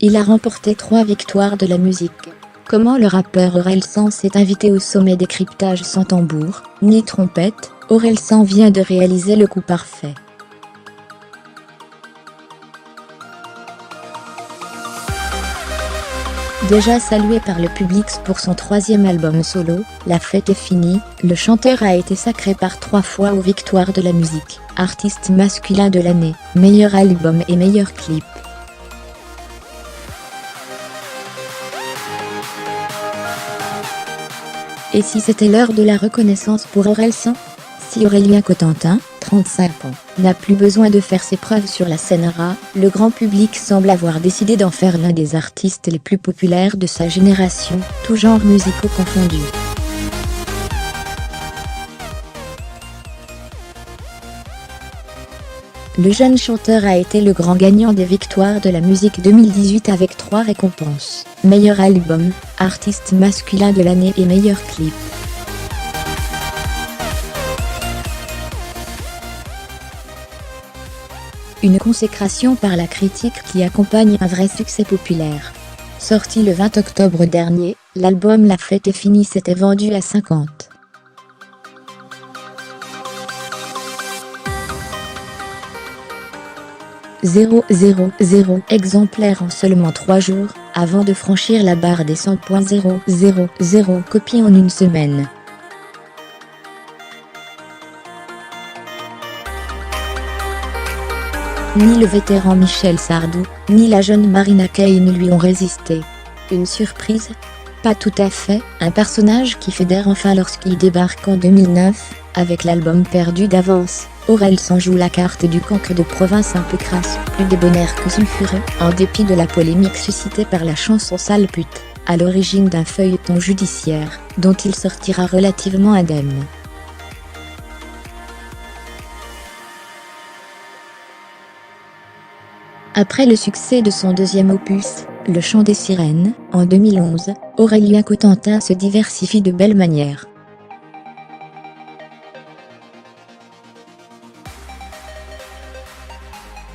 il a remporté 3 victoires de la musique. Comment le rappeur Orelsan s'est invité au sommet décryptage sans tambour, ni trompette, Orelsan vient de réaliser le coup parfait. Déjà salué par le public pour son 3e album solo, La fête est finie, le chanteur a été sacré par 3 fois aux victoires de la musique, artiste masculin de l'année, meilleur album et meilleur clip. Et si c'était l'heure de la reconnaissance pour Orelsan? Si Aurélien Cotentin, 35 ans, n'a plus besoin de faire ses preuves sur la scène rap, le grand public semble avoir décidé d'en faire l'un des artistes les plus populaires de sa génération, tous genres musicaux confondus. Le jeune chanteur a été le grand gagnant des victoires de la musique 2018 avec 3 récompenses, meilleur album, artiste masculin de l'année et meilleur clip. Une consécration par la critique qui accompagne un vrai succès populaire. Sorti le 20 octobre dernier, l'album La fête est finie s'était vendu à 50 000 exemplaires en seulement 3 jours, avant de franchir la barre des 100.000 copies en une semaine. Ni le vétéran Michel Sardou, ni la jeune Marina Kaye ne lui ont résisté. Une surprise? Pas tout à fait, un personnage qui fédère enfin lorsqu'il débarque en 2009, avec l'album Perdu d'avance. Orelsan joue la carte du cancre de province un peu crasse, plus débonnaire que sulfureux, en dépit de la polémique suscitée par la chanson Sale pute, à l'origine d'un feuilleton judiciaire, dont il sortira relativement indemne. Après le succès de son 2e opus, Le chant des sirènes, en 2011, Aurélien Cotentin se diversifie de belle manière.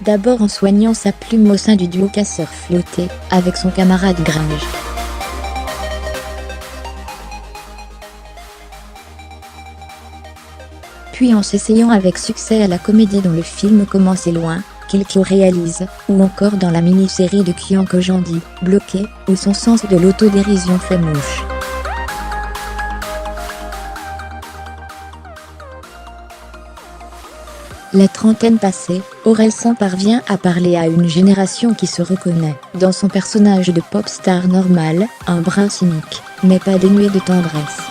D'abord en soignant sa plume au sein du duo Casseur-Flotté, avec son camarade Gringe. Puis en s'essayant avec succès à la comédie dans le film Comment c'est loin, qu'il co-réalise, ou encore dans la mini-série de Kian Kojandi, Bloqué, où son sens de l'autodérision fait mouche. La trentaine passée, Orelsan parvient à parler à une génération qui se reconnaît dans son personnage de pop star normal, un brin cynique, mais pas dénué de tendresse.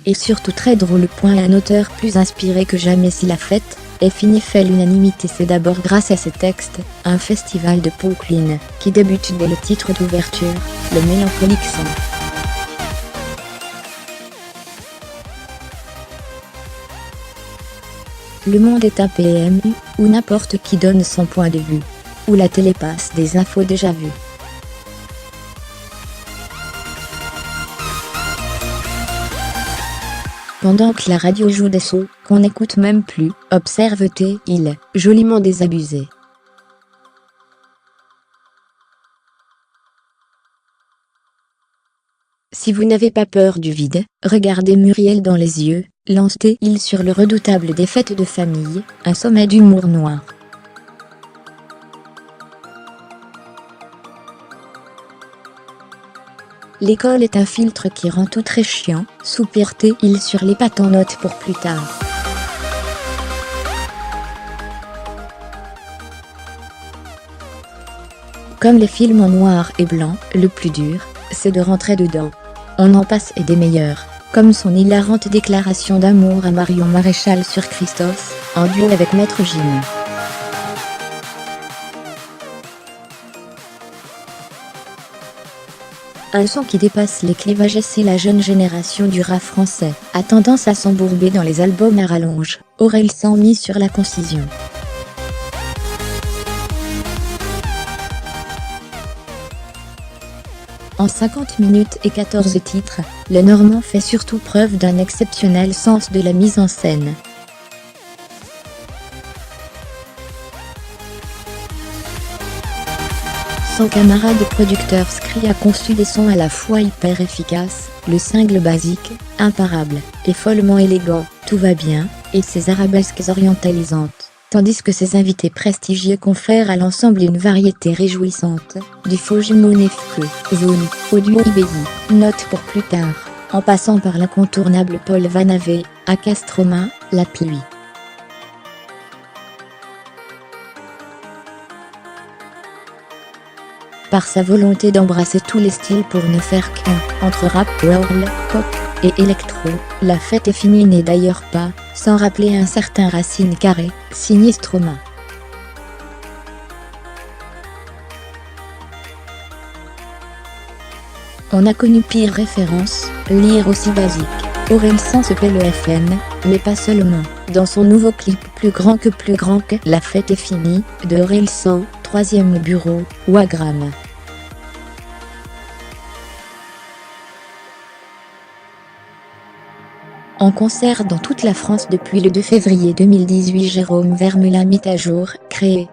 Et surtout très drôle. Un auteur plus inspiré que jamais. Si La fête est finie fait l'unanimité, c'est d'abord grâce à ses textes, un festival de punchline, qui débute dès le titre d'ouverture, le mélancolique son. Le monde est un PMU, où n'importe qui donne son point de vue. Où la télé passe des infos déjà vues. Pendant que la radio joue des sons qu'on n'écoute même plus, observe-t-il, joliment désabusé. Si vous n'avez pas peur du vide, regardez Muriel dans les yeux, lance-t-il sur le redoutable des fêtes de famille, un sommet d'humour noir. L'école est un filtre qui rend tout très chiant, soupire-t-il sur les pattes en note pour plus tard. Comme les films en noir et blanc, le plus dur, c'est de rentrer dedans. On en passe et des meilleurs, comme son hilarante déclaration d'amour à Marion Maréchal sur Christophe, en duo avec Maître Gims. Un son qui dépasse les clivages. Si la jeune génération du rap français a tendance à s'embourber dans les albums à rallonge, Orelsan mise sur la concision. En 50 minutes et 14 titres, le Normand fait surtout preuve d'un exceptionnel sens de la mise en scène. Son camarade producteur Scri a conçu des sons à la fois hyper efficaces, le single basique, imparable, et follement élégant, tout va bien, et ses arabesques orientalisantes. Tandis que ses invités prestigieux confèrent à l'ensemble une variété réjouissante, du faux jumeau Nefke, Zone, au duo Ibezi, note pour plus tard, en passant par l'incontournable Paul Van Ave, à Castroma, La Pluie. Par sa volonté d'embrasser tous les styles pour ne faire qu'un, entre rap, whirl, pop et électro, La Fête est finie n'est d'ailleurs pas, sans rappeler un certain Racine Carré, signé Stromae. On a connu pire référence, lire aussi basique. Orelsan se paie le FN, mais pas seulement. Dans son nouveau clip plus grand que La Fête est finie, de Orelsan, 3e bureau, Wagram. En concert dans toute la France depuis le 2 février 2018, Jérôme Vermeulen mit à jour, créé,